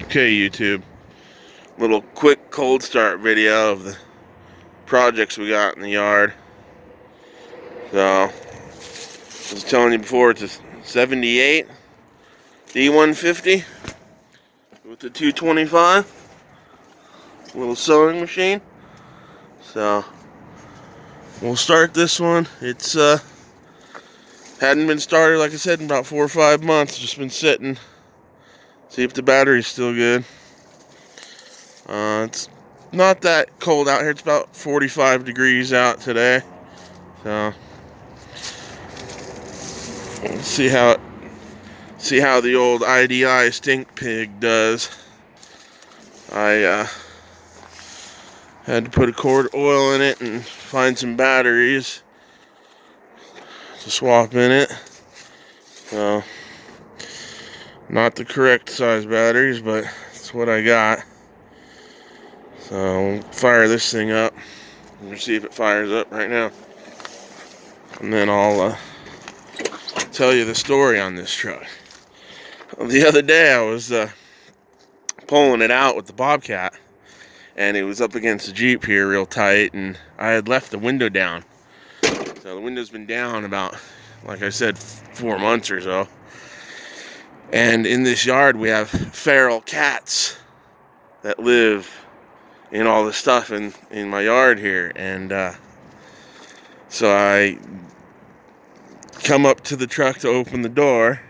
Okay, YouTube. Little quick cold start video of the projects we got in the yard. So, I was telling you before, it's a 78 D150 with the 225 little sewing machine. So, we'll start this one. It's hadn't been started, like I said, in about 4 or 5 months. Just been sitting. See if the battery's still good. It's not that cold out here. It's about 45 degrees out today. So let's see how the old IDI stink pig does. I had to put a quart of oil in it and find some batteries to swap in it. So not the correct size batteries, but it's what I got. So we'll fire this thing up. We'll see if it fires up right now. And then I'll tell you the story on this truck. The other day I was pulling it out with the Bobcat, and it was up against the Jeep here real tight, and I had left the window down. So the window's been down about, like I said, 4 months or so. And in this yard we have feral cats that live in all the stuff in my yard here. And so I come up to the truck to open the door,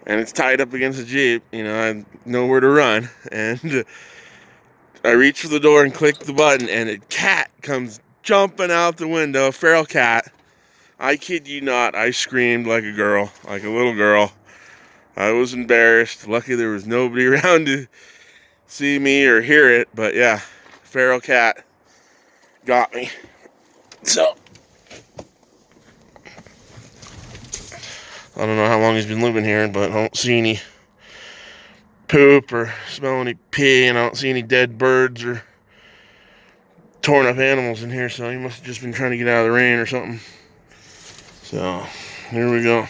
and it's tied up against the Jeep. You know, I have nowhere to run. And I reach for the door and click the button, and a cat comes jumping out the window, a feral cat. I kid you not, I screamed like a girl, like a little girl. I was embarrassed. Lucky there was nobody around to see me or hear it, but yeah, feral cat got me. So, I don't know how long he's been living here, but I don't see any poop or smell any pee, and I don't see any dead birds or torn up animals in here, so he must have just been trying to get out of the rain or something. So, here we go.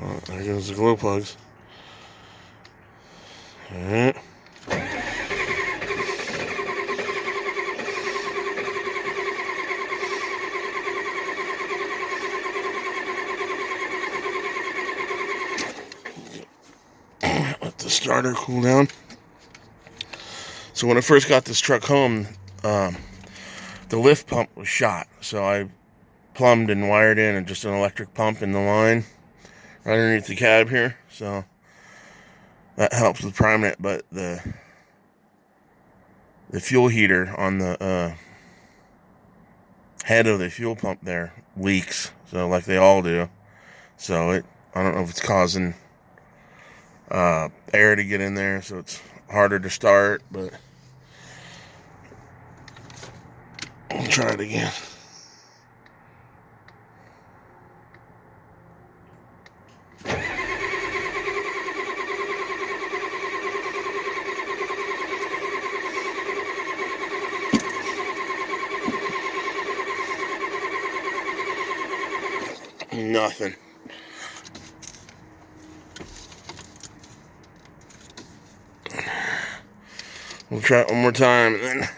Oh, there goes the glow plugs. Alright. Let the starter cool down. So when I first got this truck home, the lift pump was shot. So I plumbed and wired in just an electric pump in the line right underneath the cab here. So that helps with priming it. But the fuel heater on the head of the fuel pump there leaks. So like they all do. So I don't know if it's causing air to get in there, so it's harder to start, but I'll try it again. Nothing. We'll try it one more time, and then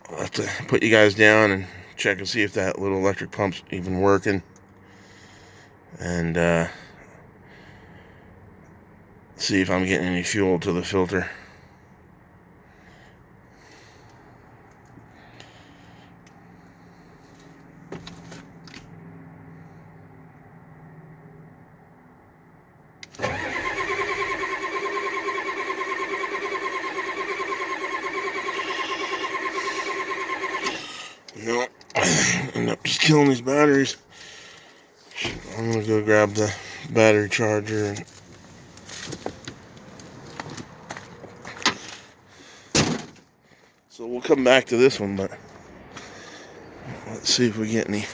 I'll have to put you guys down and check and see if that little electric pump's even working. And see if I'm getting any fuel to the filter. No, end up just killing these batteries. I'm gonna go grab the battery charger and so we'll come back to this one, but let's see if we get any.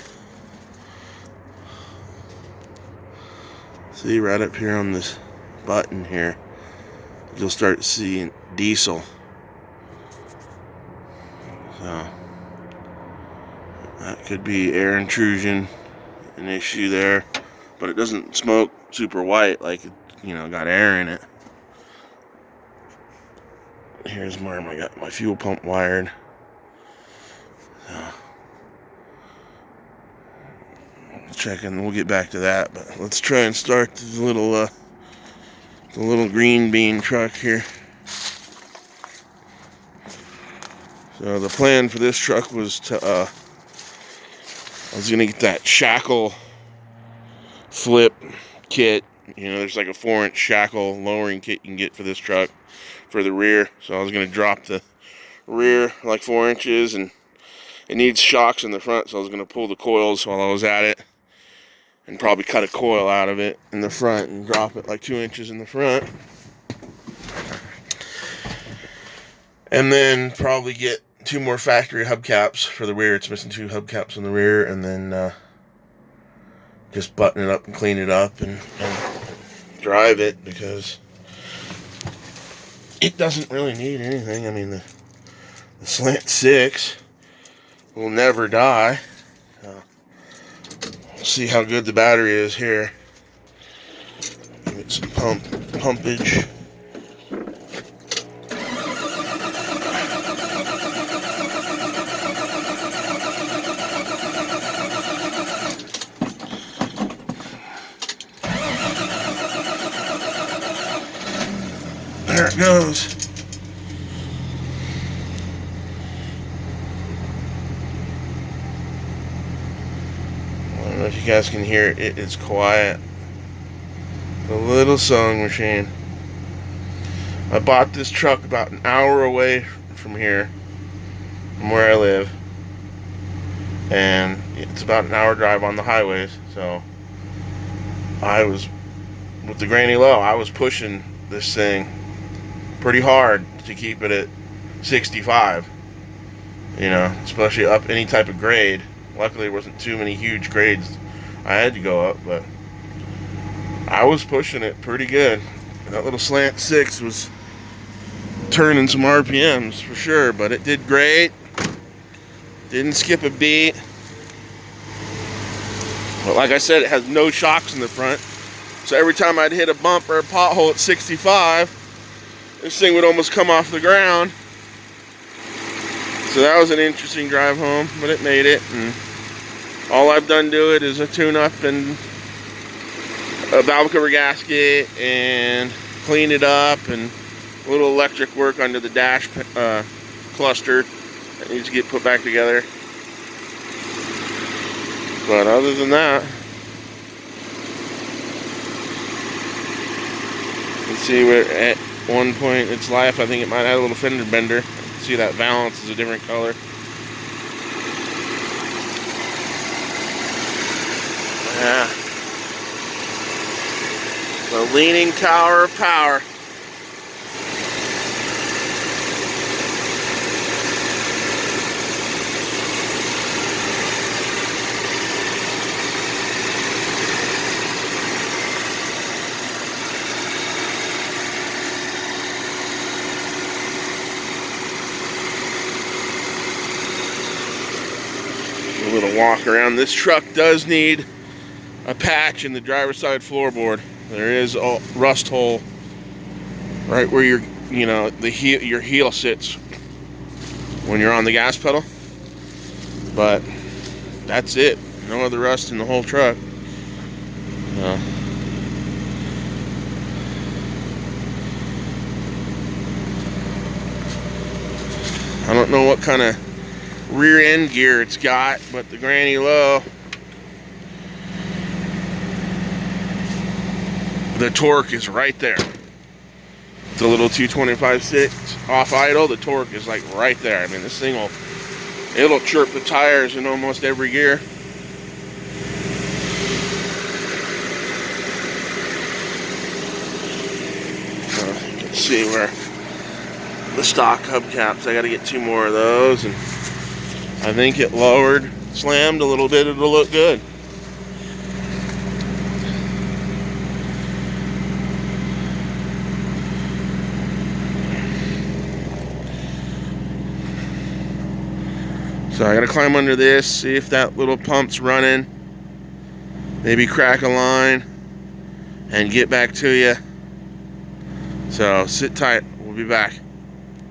See, right up here on this button here, you'll start seeing diesel. So That could be air intrusion, an issue there, but it doesn't smoke super white like it, got air in it. Here's where I got my fuel pump wired. Checking, we'll get back to that, but let's try and start the little green bean truck here. So the plan for this truck was to I was gonna get that shackle flip kit. There's like a 4-inch shackle lowering kit you can get for this truck for the rear. So I was gonna drop the rear like 4 inches, and it needs shocks in the front, so I was gonna pull the coils while I was at it and probably cut a coil out of it in the front and drop it like 2 inches in the front, and then probably get 2 more factory hubcaps for the rear. It's missing 2 hubcaps in the rear, and then just button it up and clean it up and drive it, because it doesn't really need anything. I mean, the Slant 6 will never die. See how good the battery is here. Get some pumpage. There it goes. I don't know if you guys can hear it. It is quiet. A little sewing machine. I bought this truck about an hour away from here, from where I live, and it's about an hour drive on the highways. So I was, with the Granny Low, I was pushing this thing pretty hard to keep it at 65, especially up any type of grade. Luckily there wasn't too many huge grades I had to go up, but I was pushing it pretty good. That little Slant 6 was turning some RPMs for sure, but it did great. Didn't skip a beat. But like I said, it has no shocks in the front, so every time I'd hit a bump or a pothole at 65, this thing would almost come off the ground. So that was an interesting drive home, but it made it. And all I've done to it is a tune-up and a valve cover gasket and clean it up, and a little electric work under the dash cluster that needs to get put back together. But other than that, let's see, we're at one point in its life, I think it might have a little fender bender. See, that valance is a different color. Yeah. The Leaning Tower of Power. A little walk around. This truck does need a patch in the driver's side floorboard. There is a rust hole right where your heel sits when you're on the gas pedal. But that's it. No other rust in the whole truck. I don't know what kind of rear end gear it's got, but the Granny Low, the torque is right there. The little 225/6 off idle, the torque is like right there. I mean, this thing it'll chirp the tires in almost every gear. You can see where the stock hubcaps, I got to get 2 more of those, and I think it slammed a little bit, it'll look good. So I gotta climb under this, see if that little pump's running, maybe crack a line, and get back to you. So sit tight, we'll be back.